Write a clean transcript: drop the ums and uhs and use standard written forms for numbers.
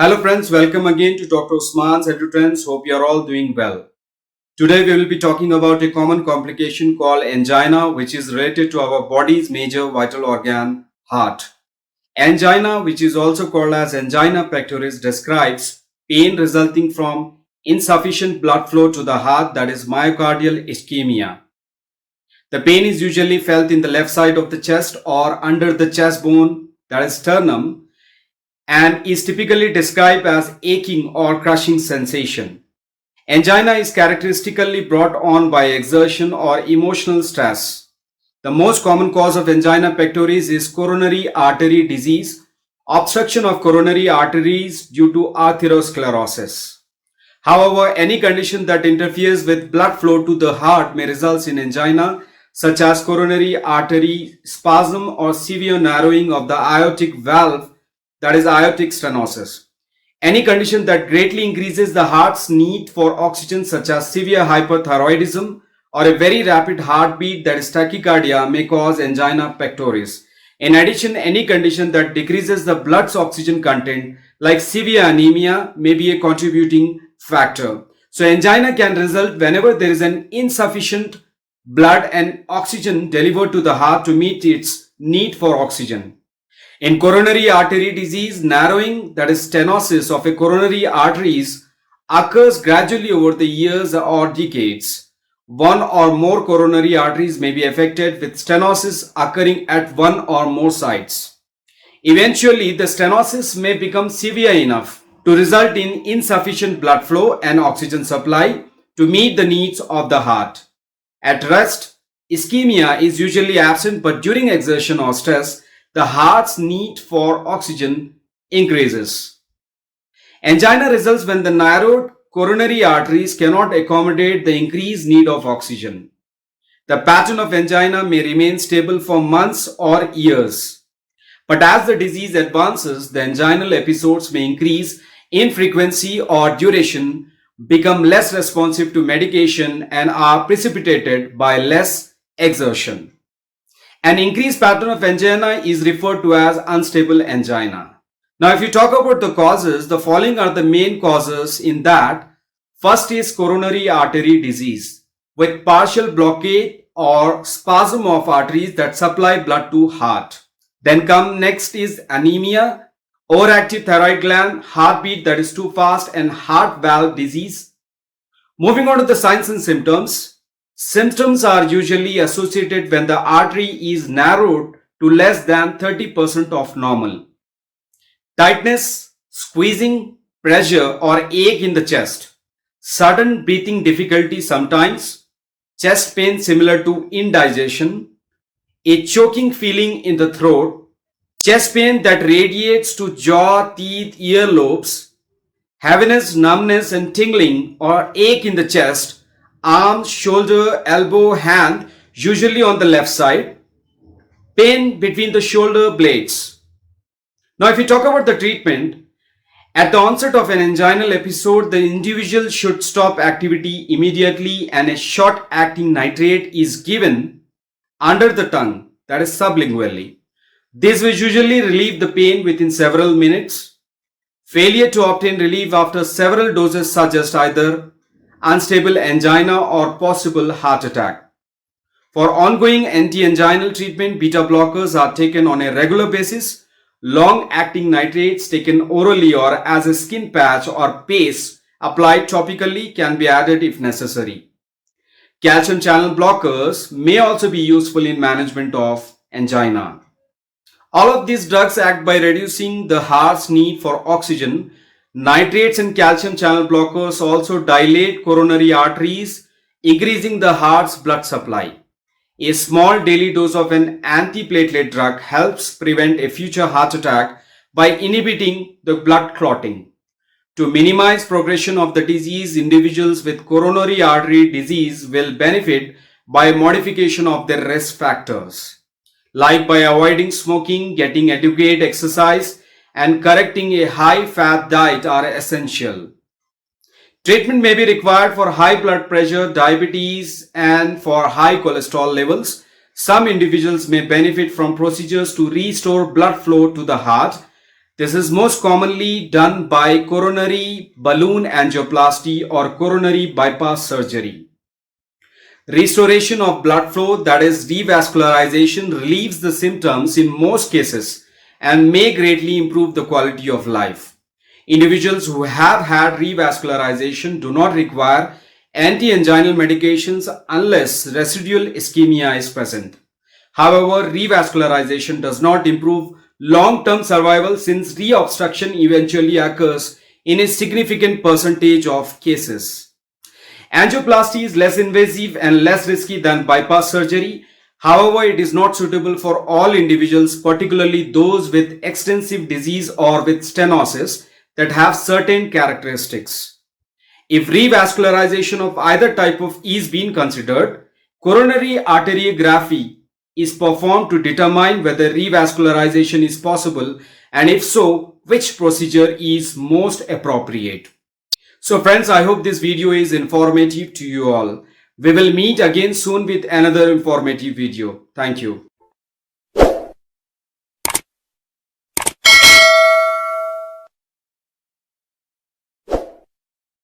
Hello friends, welcome again to Dr. Usman's EduTrends. Hope you are all doing well. Today we will be talking about a common complication called angina, which is related to our body's major vital organ, heart. Angina, which is also called as angina pectoris, describes pain resulting from insufficient blood flow to the heart, that is myocardial ischemia. The pain is usually felt in the left side of the chest or under the chest bone, that is sternum, and is typically described as aching or crushing sensation. Angina is characteristically brought on by exertion or emotional stress. The most common cause of angina pectoris is coronary artery disease, obstruction of coronary arteries due to atherosclerosis. However, any condition that interferes with blood flow to the heart may result in angina, such as coronary artery spasm or severe narrowing of the aortic valve, that is aortic stenosis. Any condition that greatly increases the heart's need for oxygen, such as severe hyperthyroidism or a very rapid heartbeat, that is tachycardia, may cause angina pectoris. In addition, any condition that decreases the blood's oxygen content, like severe anemia, may be a contributing factor. So angina can result whenever there is an insufficient blood and oxygen delivered to the heart to meet its need for oxygen. In coronary artery disease, narrowing, that is stenosis of a coronary arteries, occurs gradually over the years or decades. One or more coronary arteries may be affected, with stenosis occurring at one or more sites. Eventually, the stenosis may become severe enough to result in insufficient blood flow and oxygen supply to meet the needs of the heart. At rest, ischemia is usually absent, but during exertion or stress, the heart's need for oxygen increases. Angina results when the narrowed coronary arteries cannot accommodate the increased need of oxygen. The pattern of angina may remain stable for months or years. But as the disease advances, the anginal episodes may increase in frequency or duration, become less responsive to medication, and are precipitated by less exertion. An increased pattern of angina is referred to as unstable angina. Now, if you talk about the causes, the following are the main causes in that. First is coronary artery disease with partial blockade or spasm of arteries that supply blood to heart. Then come next is anemia, overactive thyroid gland, heartbeat that is too fast, and heart valve disease. Moving on to the signs and symptoms. Symptoms are usually associated when the artery is narrowed to less than 30% of normal. Tightness, squeezing, pressure or ache in the chest. Sudden breathing difficulty sometimes. Chest pain similar to indigestion. A choking feeling in the throat. Chest pain that radiates to jaw, teeth, earlobes. Heaviness, numbness and tingling or ache in the chest, arm, shoulder, elbow, hand, usually on the left side. Pain between the shoulder blades. Now, if we talk about the treatment, at the onset of an anginal episode, the individual should stop activity immediately and a short-acting nitrate is given under the tongue, that is sublingually. This will usually relieve the pain within several minutes. Failure to obtain relief after several doses suggests either unstable angina or possible heart attack. For ongoing anti-anginal treatment, beta blockers are taken on a regular basis. Long-acting nitrates taken orally or as a skin patch or paste applied topically can be added if necessary. Calcium channel blockers may also be useful in management of angina. All of these drugs act by reducing the heart's need for oxygen. Nitrates and calcium channel blockers also dilate coronary arteries, increasing the heart's blood supply. A small daily dose of an antiplatelet drug helps prevent a future heart attack by inhibiting the blood clotting. To minimize progression of the disease, individuals with coronary artery disease will benefit by modification of their risk factors, like by avoiding smoking, getting adequate exercise, and correcting a high-fat diet are essential. Treatment may be required for high blood pressure, diabetes, and for high cholesterol levels. Some individuals may benefit from procedures to restore blood flow to the heart. This is most commonly done by coronary balloon angioplasty or coronary bypass surgery. Restoration of blood flow, that is revascularization, relieves the symptoms in most cases and may greatly improve the quality of life. Individuals who have had revascularization do not require anti-anginal medications unless residual ischemia is present. However, revascularization does not improve long-term survival since reobstruction eventually occurs in a significant percentage of cases. Angioplasty is less invasive and less risky than bypass surgery. However, it is not suitable for all individuals, particularly those with extensive disease or with stenosis that have certain characteristics. If revascularization of either type is being considered, coronary arteriography is performed to determine whether revascularization is possible, and if so, which procedure is most appropriate. So friends, I hope this video is informative to you all. We will meet again soon with another informative video. Thank you.